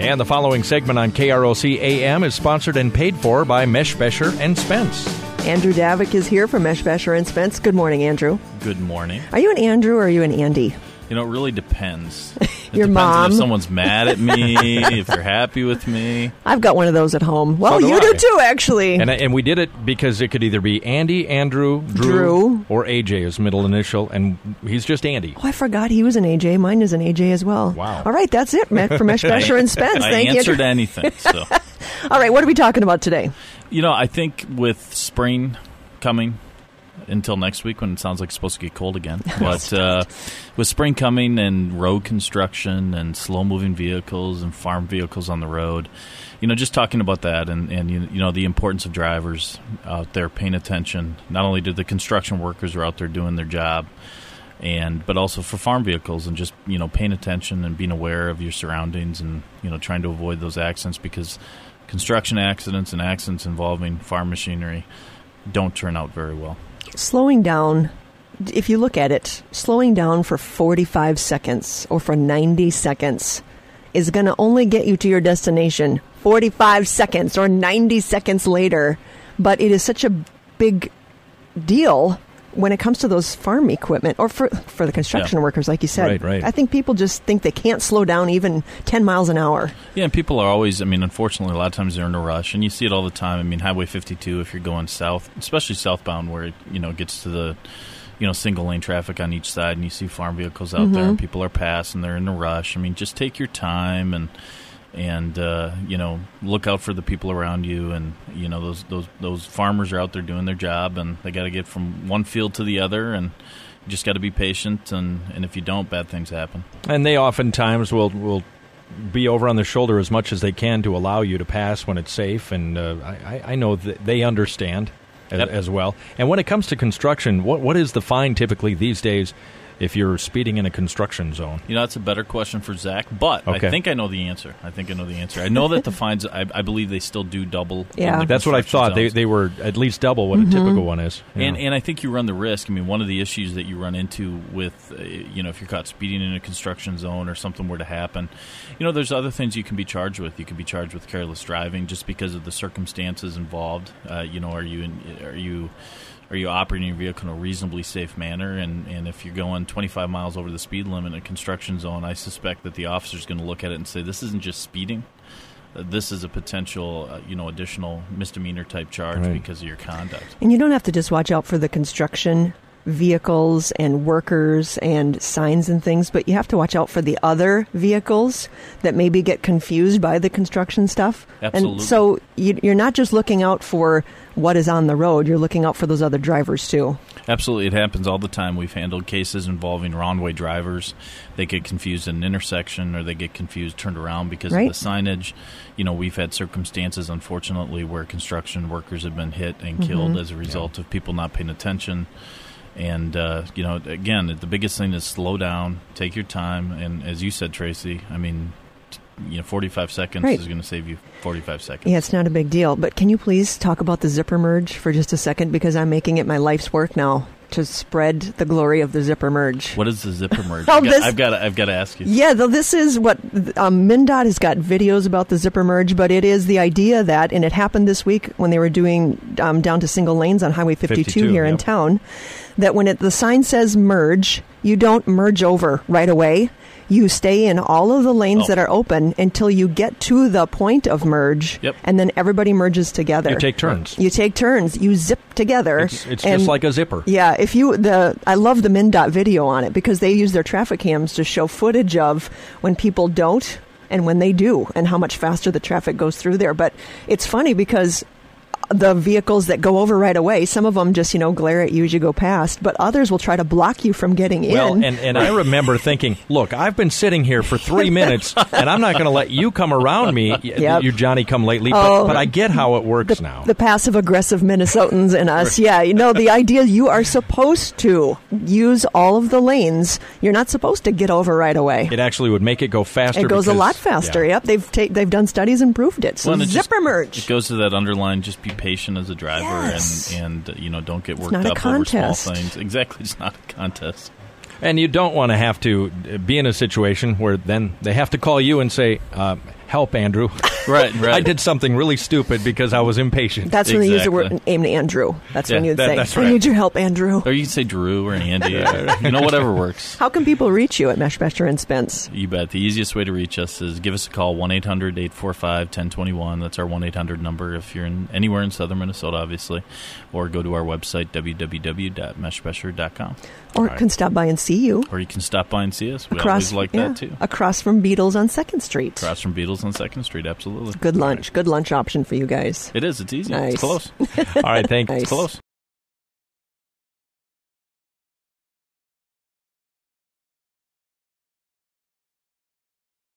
And the following segment on KROC AM is sponsored and paid for by Meshbesher and Spence. Andrew Davick is here from Meshbesher and Spence. Good morning, Andrew. Good morning. Are you an Andrew or are you an Andy? You know, it really depends. Your depends mom. if someone's mad at me, if they're happy with me. I've got one of those at home. Well, So you do too, actually. And we did it because it could either be Andy, Andrew, Drew, or AJ, his middle initial, and he's just Andy. Oh, I forgot he was an AJ. Mine is an AJ as well. Wow. All right, that's it for Meshbesher and Spence. I Thank you. answered anything. So, All right, what are we talking about today? you know, I think with spring coming until next week when it sounds like it's supposed to get cold again. But with spring coming and road construction and slow-moving vehicles and farm vehicles on the road, you know, just talking about that and you know, the importance of drivers out there paying attention, not only to the construction workers who are out there doing their job, but also for farm vehicles and just, you know, paying attention and being aware of your surroundings and, you know, trying to avoid those accidents because construction accidents and accidents involving farm machinery don't turn out very well. Slowing down, if you look at it, slowing down for 45 seconds or for 90 seconds is going to only get you to your destination 45 seconds or 90 seconds later. But it is such a big deal when it comes to those farm equipment or for the construction workers, like you said. Right. I think people just think they can't slow down even 10 miles an hour. Yeah, and people are always, I mean, unfortunately, a lot of times they're in a rush, and you see it all the time. I mean, Highway 52, if you're going south, especially southbound where it, you know, gets to the, you know, single-lane traffic on each side, and you see farm vehicles out there, and people are passing, they're in a rush. I mean, just take your time and you know, look out for the people around you, and you know those farmers are out there doing their job, and they got to get from one field to the other, and you just got to be patient, and if you don't, bad things happen. And they oftentimes will be over on the shoulder as much as they can to allow you to pass when it's safe, and I know that they understand as well. And when it comes to construction, what is the fine typically these days if you're speeding in a construction zone? You know, that's a better question for Zach, but Okay. I think I know the answer. I know that the fines, I believe they still do double. Yeah. in the That's what I construction thought. zones. They were at least double what a typical one is. Yeah. And I think you run the risk. I mean, one of the issues that you run into with, you know, if you're caught speeding in a construction zone or something were to happen, you know, there's other things you can be charged with. You can be charged with careless driving just because of the circumstances involved. You know, are you operating your vehicle in a reasonably safe manner? And if you're going 25 miles over the speed limit in a construction zone, I suspect that the officer's going to look at it and say, this isn't just speeding. This is a potential, you know, additional misdemeanor type charge because of your conduct. And you don't have to just watch out for the construction vehicles and workers and signs and things, but you have to watch out for the other vehicles that maybe get confused by the construction stuff. Absolutely. And so you're not just looking out for what is on the road, you're looking out for those other drivers too. Absolutely. It happens all the time. We've handled cases involving wrong-way drivers. They get confused in an intersection or they get confused, turned around because of the signage. You know, we've had circumstances, unfortunately, where construction workers have been hit and killed as a result of people not paying attention. And, you know, again, the biggest thing is slow down, take your time. And as you said, Tracy, I mean, you know, 45 seconds is going to save you 45 seconds. Yeah, it's not a big deal. But can you please talk about the zipper merge for just a second? Because I'm making it my life's work now to spread the glory of the zipper merge. What is the zipper merge? Oh, I've got to ask you. Yeah, this is what MnDOT has got videos about the zipper merge, but it is the idea that, and it happened this week when they were doing down to single lanes on Highway 52 here in town, that when the sign says merge, you don't merge over right away. You stay in all of the lanes that are open until you get to the point of merge, and then everybody merges together. You take turns. You zip together. It's just like a zipper. Yeah, I love the MnDOT video on it because they use their traffic cams to show footage of when people don't and when they do and how much faster the traffic goes through there. But it's funny because the vehicles that go over right away, some of them just, glare at you as you go past, but others will try to block you from getting in. Well, and I remember thinking, look, I've been sitting here for 3 minutes, and I'm not going to let you come around me, you Johnny-come-lately, but I get how it works now. The passive-aggressive Minnesotans in us, the idea you are supposed to use all of the lanes. You're not supposed to get over right away. It actually would make it go faster. It goes a lot faster, They've done studies and proved it. So zipper merge. It goes to that underline, just be patient as a driver and don't get worked up over small things. Exactly, it's not a contest. And you don't want to have to be in a situation where then they have to call you and say, help, Andrew. Right. I did something really stupid because I was impatient. That's when they use the word aimed at Andrew. That's when you'd say, that's right. I need your help, Andrew. Or you can say Drew or Andy. Whatever works. How can people reach you at Meshbesher and Spence? You bet. The easiest way to reach us is give us a call, 1-800-845-1021. That's our 1-800 number if you're anywhere in southern Minnesota, obviously. Or go to our website, www.meshbesher.com. Or can stop by and see you. Or you can stop by and see us. We always like that, too. Across from Beatles on 2nd Street. Across from Beatles on 2nd Street, absolutely. Good lunch. Good lunch option for you guys. It is. It's easy. Nice. It's close. All right, thanks. Nice. It's close.